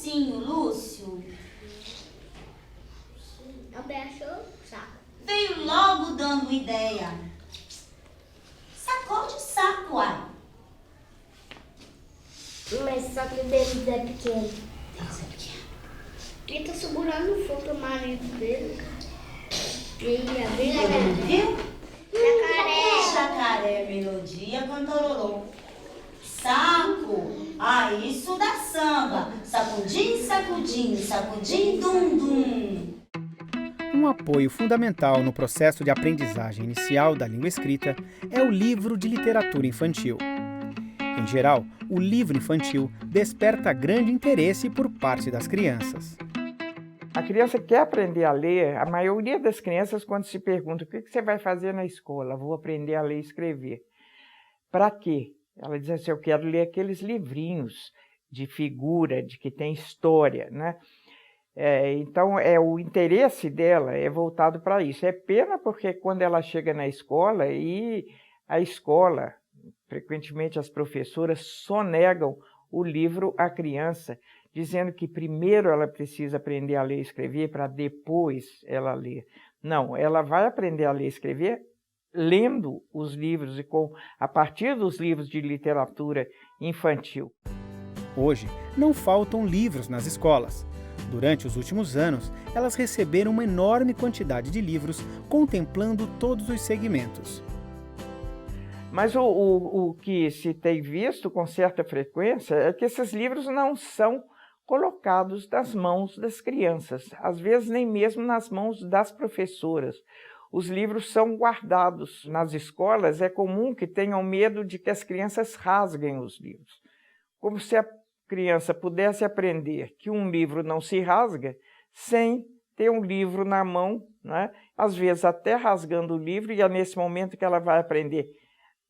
ursinho, Lúcio? Também achou o saco. Veio logo dando ideia. Sacode o saco, uai. Mas só que o deles é pequeno. Deus é pequeno. Ele tá segurando o fogo do marido dele. E a Todo mundo viu? Jacaré. Jacaré, melodia, cantororô. Saco, isso dá samba. Sacudim, sacudim, sacudim, dum, dum. Um apoio fundamental no processo de aprendizagem inicial da língua escrita é o livro de literatura infantil. Em geral, o livro infantil desperta grande interesse por parte das crianças. A criança quer aprender a ler. A maioria das crianças, quando se pergunta o que você vai fazer na escola, vou aprender a ler e escrever. Para quê? Ela diz assim, eu quero ler aqueles livrinhos de figura, de que tem história, né? Então, o interesse dela é voltado para isso. É pena porque quando ela chega na escola, e a escola, frequentemente as professoras sonegam o livro à criança, dizendo que primeiro ela precisa aprender a ler e escrever para depois ela ler. Não, ela vai aprender a ler e escrever lendo os livros e a partir dos livros de literatura infantil. Hoje, não faltam livros nas escolas. Durante os últimos anos, elas receberam uma enorme quantidade de livros contemplando todos os segmentos. Mas o que se tem visto com certa frequência é que esses livros não são colocados nas mãos das crianças, às vezes nem mesmo nas mãos das professoras. Os livros são guardados nas escolas, é comum que tenham medo de que as crianças rasguem os livros. Como se a criança pudesse aprender que um livro não se rasga sem ter um livro na mão, né? Às vezes até rasgando o livro, e é nesse momento que ela vai aprender.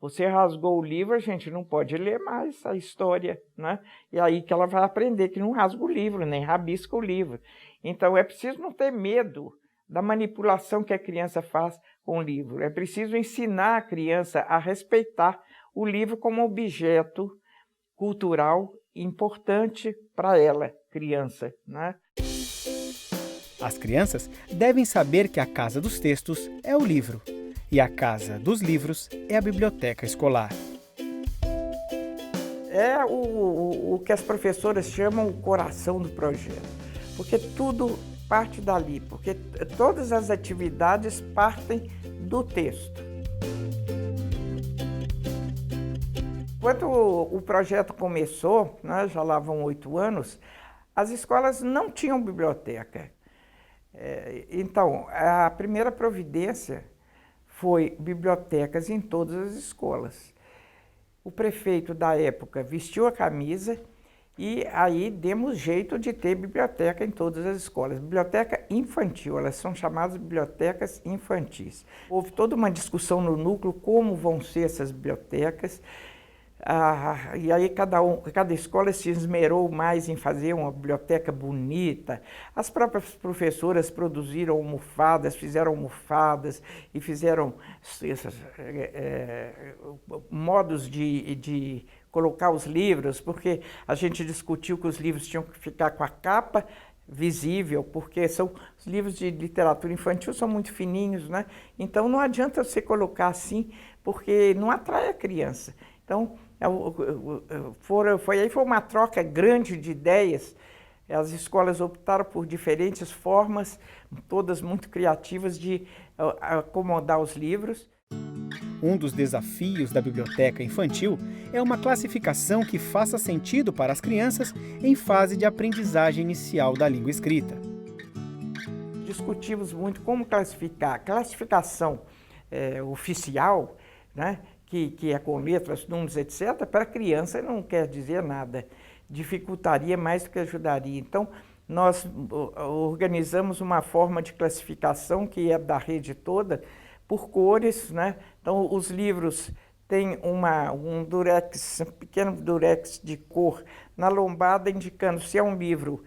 Você rasgou o livro, a gente não pode ler mais a história, né? E aí que ela vai aprender que não rasga o livro, nem rabisca o livro. Então é preciso não ter medo da manipulação que a criança faz com o livro. É preciso ensinar a criança a respeitar o livro como objeto cultural importante para ela, criança, né? As crianças devem saber que a casa dos textos é o livro e a casa dos livros é a biblioteca escolar. É o que as professoras chamam o coração do projeto, porque tudo parte dali, porque todas as atividades partem do texto. Quando o projeto começou, né, já lá vão 8 anos, as escolas não tinham biblioteca. Então, a primeira providência foi bibliotecas em todas as escolas. O prefeito da época vestiu a camisa e aí demos jeito de ter biblioteca em todas as escolas. Biblioteca infantil, elas são chamadas bibliotecas infantis. Houve toda uma discussão no núcleo como vão ser essas bibliotecas. E aí cada escola se esmerou mais em fazer uma biblioteca bonita. As próprias professoras produziram almofadas, fizeram almofadas e fizeram modos de colocar os livros, porque a gente discutiu que os livros tinham que ficar com a capa visível, porque os livros de literatura infantil são muito fininhos, né? Então não adianta você colocar assim, porque não atrai a criança. Então, foi uma troca grande de ideias. As escolas optaram por diferentes formas, todas muito criativas, de acomodar os livros. Um dos desafios da biblioteca infantil é uma classificação que faça sentido para as crianças em fase de aprendizagem inicial da língua escrita. Discutimos muito como classificar. A classificação oficial, né, que é com letras, números, etc., para a criança não quer dizer nada. Dificultaria mais do que ajudaria. Então, nós organizamos uma forma de classificação que é da rede toda, por cores, né? Então, os livros têm um durex, um pequeno durex de cor na lombada, indicando se é um livro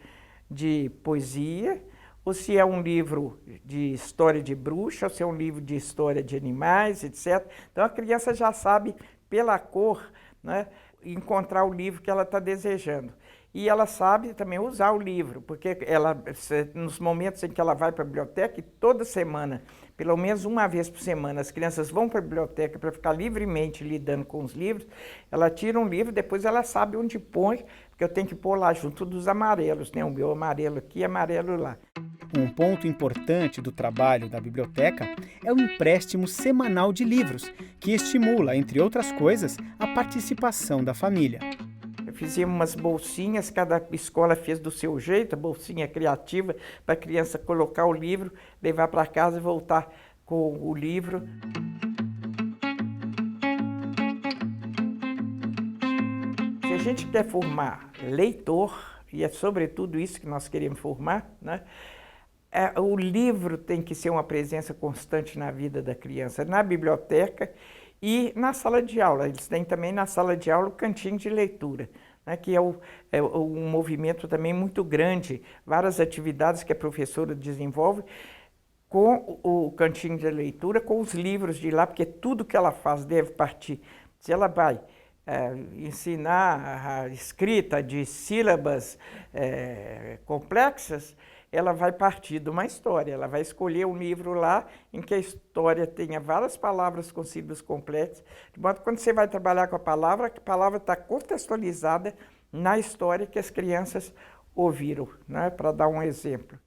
de poesia, ou se é um livro de história de bruxa, ou se é um livro de história de animais, etc. Então, a criança já sabe, pela cor, né, encontrar o livro que ela está desejando. e ela sabe também usar o livro, porque ela, nos momentos em que ela vai para a biblioteca, e toda semana, pelo menos uma vez por semana, as crianças vão para a biblioteca para ficar livremente lidando com os livros, ela tira um livro, depois ela sabe onde põe, porque eu tenho que pôr lá junto dos amarelos, né? O meu amarelo aqui e amarelo lá. Um ponto importante do trabalho da biblioteca é o empréstimo semanal de livros, que estimula, entre outras coisas, a participação da família. Fizemos umas bolsinhas, cada escola fez do seu jeito, a bolsinha criativa, para a criança colocar o livro, levar para casa e voltar com o livro. Se a gente quer formar leitor, e é sobretudo isso que nós queremos formar, né? O livro tem que ser uma presença constante na vida da criança, na biblioteca e na sala de aula. Eles têm também na sala de aula o cantinho de leitura, né, que é um movimento também muito grande, várias atividades que a professora desenvolve com o cantinho de leitura, com os livros de lá, porque tudo que ela faz deve partir. Se ela vai ensinar a escrita de sílabas complexas, ela vai partir de uma história, ela vai escolher um livro lá em que a história tenha várias palavras com sílabas complexas, de modo que quando você vai trabalhar com a palavra está contextualizada na história que as crianças ouviram, né? Para dar um exemplo.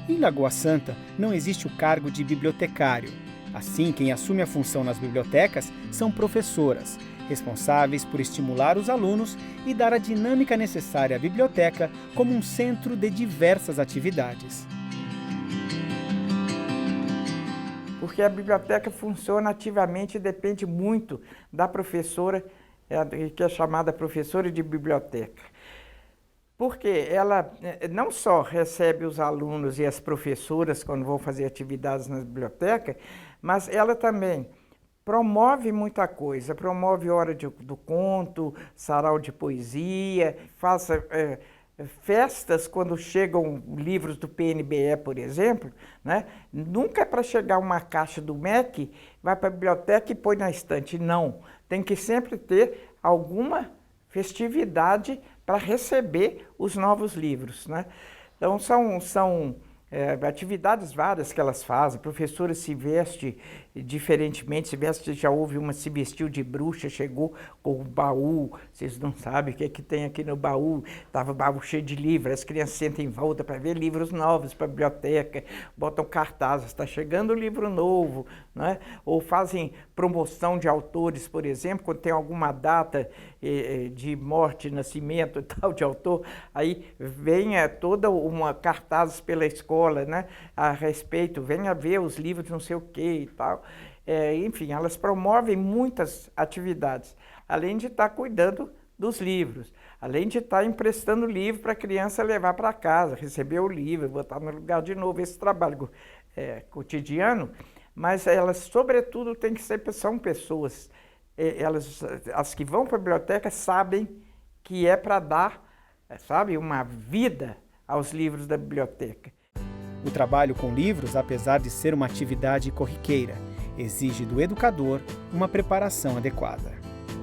Em Lagoa Santa não existe o cargo de bibliotecário. Assim, quem assume a função nas bibliotecas são professoras, responsáveis por estimular os alunos e dar a dinâmica necessária à biblioteca como um centro de diversas atividades. Porque a biblioteca funciona ativamente e depende muito da professora, que é chamada professora de biblioteca. Porque ela não só recebe os alunos e as professoras quando vão fazer atividades na biblioteca, mas ela também promove muita coisa, promove hora do conto, sarau de poesia, faz festas quando chegam livros do PNBE, por exemplo, né? Nunca é para chegar uma caixa do MEC, vai para a biblioteca e põe na estante, não. Tem que sempre ter alguma festividade para receber os novos livros, né? Então são atividades várias que elas fazem. A professora se veste diferentemente, já houve uma se vestiu de bruxa, chegou com o baú, vocês não sabem o que é que tem aqui no baú, estava o baú cheio de livros, as crianças sentam em volta para ver livros novos para a biblioteca, botam cartazes, está chegando um livro novo, né? Ou fazem promoção de autores, por exemplo, quando tem alguma data de morte, nascimento e tal de autor, aí vem toda uma cartazes pela escola, né, a respeito, venha ver os livros não sei o que e tal. Enfim, elas promovem muitas atividades, além de estar cuidando dos livros, além de estar emprestando livro para a criança levar para casa, receber o livro, botar no lugar de novo, esse trabalho cotidiano, mas elas, sobretudo, são pessoas, as que vão para a biblioteca sabem que é para dar, sabe, uma vida aos livros da biblioteca. O trabalho com livros, apesar de ser uma atividade corriqueira, exige do educador uma preparação adequada.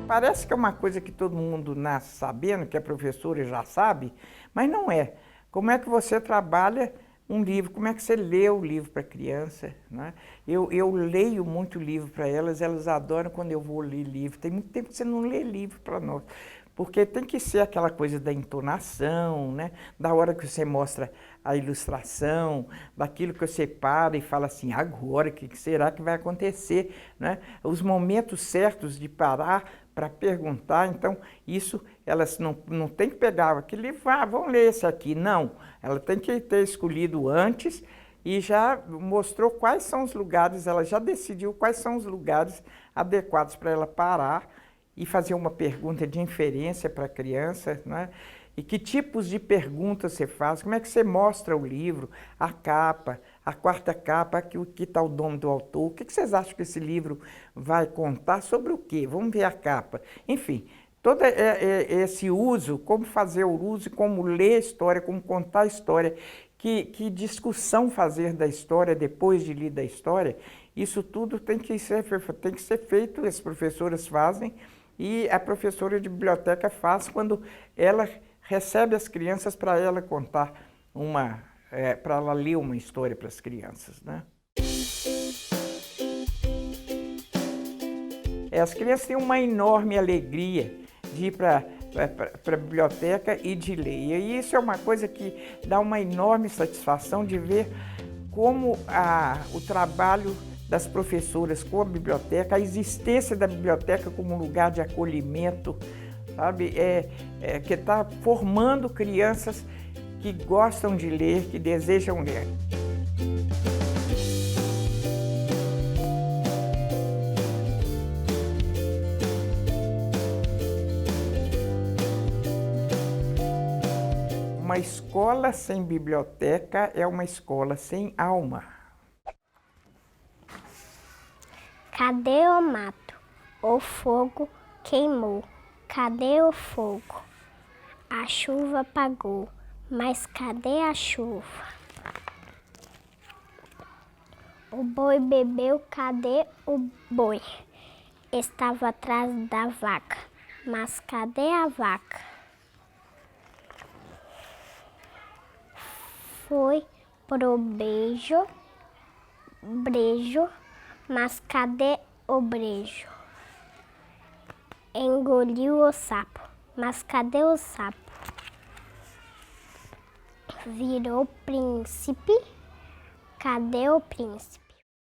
Parece que é uma coisa que todo mundo nasce sabendo, que a professora já sabe, mas não é. Como é que você trabalha um livro? Como é que você lê o livro para a criança, né? Eu leio muito livro para elas, elas adoram quando eu vou ler livro. Tem muito tempo que você não lê livro para nós. Porque tem que ser aquela coisa da entonação, né? Da hora que você mostra a ilustração, daquilo que você para e fala assim, agora, o que será que vai acontecer, né? Os momentos certos de parar para perguntar. Então, isso, elas não tem que pegar aquele livro, vamos ler esse aqui. Não, ela tem que ter escolhido antes e já mostrou quais são os lugares, ela já decidiu quais são os lugares adequados para ela parar e fazer uma pergunta de inferência para a criança, né? E que tipos de perguntas você faz, como é que você mostra o livro, a capa, a quarta capa, aqui, o que está o nome do autor, o que vocês acham que esse livro vai contar, sobre o quê? Vamos ver a capa. Enfim, todo esse uso, como fazer o uso, como ler a história, como contar a história, que discussão fazer da história depois de ler a história, isso tudo tem que ser feito, as professoras fazem, e a professora de biblioteca faz quando ela recebe as crianças para ela contar para ela ler uma história para as crianças, né? As crianças têm uma enorme alegria de ir para a biblioteca e de ler. E isso é uma coisa que dá uma enorme satisfação de ver como o trabalho das professoras com a biblioteca, a existência da biblioteca como um lugar de acolhimento, sabe? Que está formando crianças que gostam de ler, que desejam ler. Uma escola sem biblioteca é uma escola sem alma. Cadê o mato? O fogo queimou. Cadê o fogo? A chuva apagou. Mas cadê a chuva? O boi bebeu, cadê o boi? Estava atrás da vaca. Mas cadê a vaca? Foi pro brejo, mas cadê o brejo? Engoliu o sapo, mas cadê o sapo? Virou príncipe, cadê o príncipe?